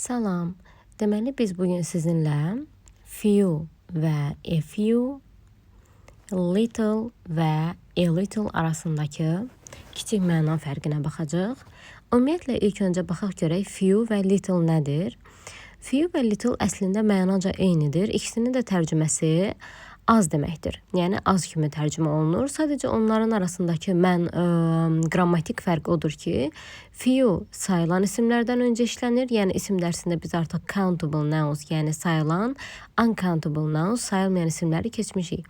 Salam. Deməli biz bugün sizinlə few və a few, little və a little arasındakı kiçik məna fərqinə baxacağıq. Ümumiyyətlə ilk öncə baxaq görək few və little nədir? Few və little əslində mənaca eynidir. İkisinin də tərcüməsi az deməkdir. Yəni az kimi tərcümə olunur. Sadəcə onların arasındakı qrammatik fərq odur ki, few sayılan isimlərdən öncə işlənir. Yəni isim dərsində biz artıq countable nouns, yəni sayılan, uncountable nouns, sayılmayan isimləri keçmişik.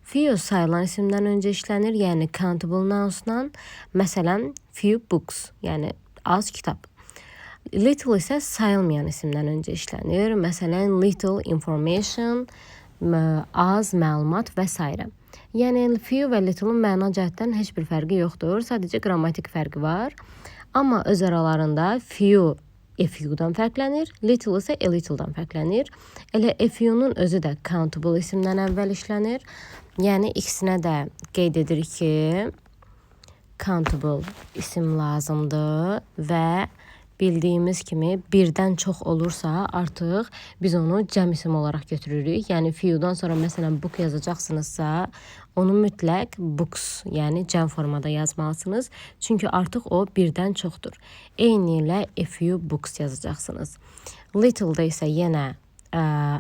Few sayılan isimdən öncə işlənir, yəni countable nounsla. Məsələn, few books, yəni az kitab. Little isə sayılmayan isimdən öncə işlənir. Məsələn, little information, az məlumat və s. Yəni few və little'ın məna cəhətdən heç bir fərqi yoxdur. Sadəcə qrammatik fərqi var. Amma öz aralarında few a few'dan fərqlənir, little isə a little'dan fərqlənir. Elə a few'nun özü də countable isimdən əvvəl işlənir. Yəni ikisinə də qeyd edirik ki, countable isim lazımdır və bildiyimiz kimi birdən çox olursa artıq biz onu cəm isim olaraq götürürük. Yəni few'dan sonra məsələn book yazacaqsınızsa onu mütləq books, yəni cəm formada yazmalısınız. Çünki artıq o birdən çoxdur. Eyni ilə a few books yazacaqsınız. Little-da isə yenə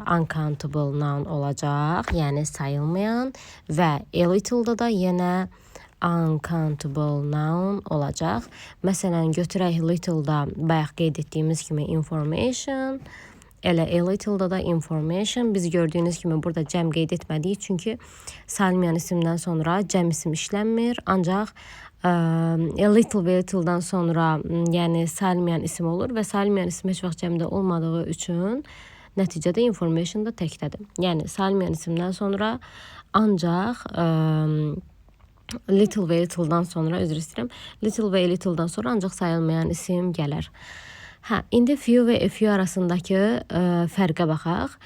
uncountable noun olacaq, yəni sayılmayan və a little-da da yenə uncountable noun olacaq. Məsələn, götürək little-da bayaq qeyd etdiyimiz kimi information, elə a little-da da information. Biz gördüyünüz kimi burada cəm qeyd etmədik, çünki sayılmayan isimdən sonra cəm isim işlənmir. Ancaq a little və little-dan sonra yəni sayılmayan isim olur və sayılmayan isim heç vaxt cəmdə olmadığı üçün nəticədə information da təkdədir. Yəni sayılmayan isimdən sonra ancaq little və little-dan sonra, üzr istəyirəm, little və little-dan sonra ancaq sayılmayan isim gələr. İndi few və a few arasındakı fərqə baxaq.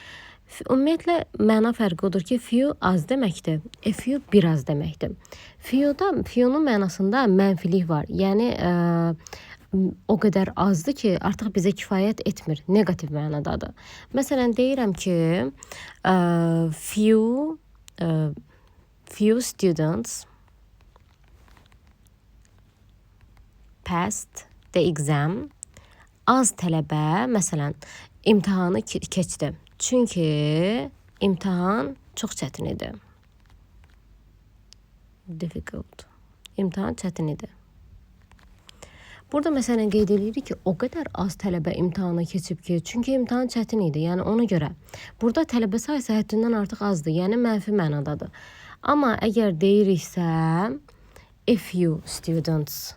Ümumiyyətlə, məna fərqi odur ki, few az deməkdir, a few biraz deməkdir. Few'nun mənasında mənfilik var. Yəni, o qədər azdır ki, artıq bizə kifayət etmir, negativ mənadadır. Məsələn, deyirəm ki, few students passed the exam. Az tələbə, məsələn, imtahanı keçdi. Çünki imtahan çox çətin idi. Difficult. İmtahan çətin idi. Burada məsələn qeyd edirik ki, o qədər az tələbə imtahanı keçib ki, çünki imtahan çətin idi. Yəni ona görə. Burada tələbə sayısı həddindən artıq azdır. Yəni mənfi mənadadır. Amma əgər deyiriksə, a few students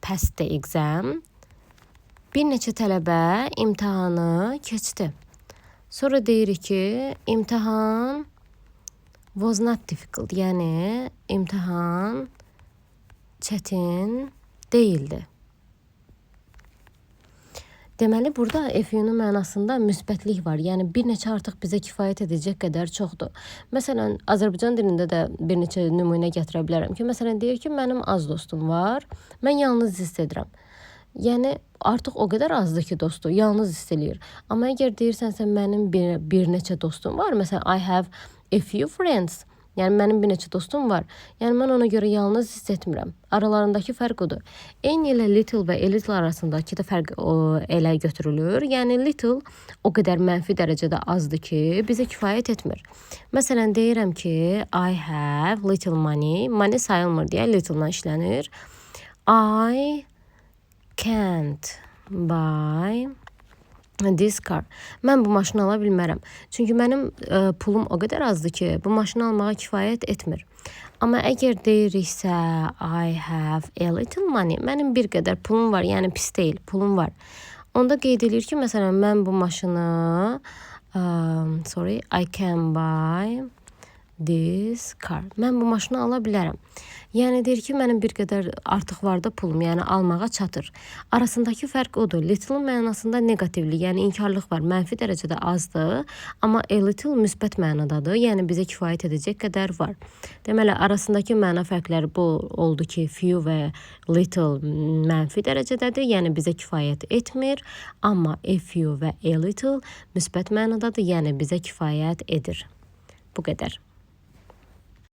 passed the exam, bir neçə tələbə imtahanı keçdi. Sonra deyirik ki, imtahan was not difficult, yəni imtahan çətin deyildi. Deməli, burada a few-nun mənasında müsbətlik var. Yəni, bir neçə artıq bizə kifayət edəcək qədər çoxdur. Məsələn, Azərbaycan dilində də bir neçə nümunə gətirə bilərəm ki, məsələn, deyir ki, mənim az dostum var, mən yalnız hiss edirəm. Yəni, artıq o qədər azdır ki, dostu, yalnız hiss eləyir. Amma əgər deyirsənsə, mənim bir neçə dostum var, məsələn, I have a few friends, yəni mənim bir neçə dostum var. Yəni mən ona görə yalnız hiss etmirəm. Aralarındakı fərq odur. Eyni ilə little və a little arasındakı da fərq elə götürülür. Yəni little o qədər mənfi dərəcədə azdır ki, bizə kifayət etmir. Məsələn, deyirəm ki, I have little money. Money sayılmır deyə little-la işlənir. I can't buy this car. Mən bu maşını ala bilmərəm. Çünki mənim pulum o qədər azdır ki, bu maşını almağa kifayət etmir. Amma əgər deyiriksə, I have a little money, mənim bir qədər pulum var, yəni pis deyil, pulum var. Onda qeyd edilir ki, məsələn, mən bu maşını, I can buy this car. Mən bu maşını ala bilərəm. Yəni deyir ki, mənim bir qədər artıq var da pulum, yəni almağa çatır. Arasındakı fərq odur. Little mənasında negativli, yəni inkarlıq var. Mənfi dərəcədə azdır, amma a little müsbət mənadadır. Yəni bizə kifayət edəcək qədər var. Deməli, arasındakı məna fərqləri bu oldu ki, few və little mənfi dərəcədədir, yəni bizə kifayət etmir. Amma a few və a little müsbət mənadadır, yəni bizə kifayət edir. Bu qədər.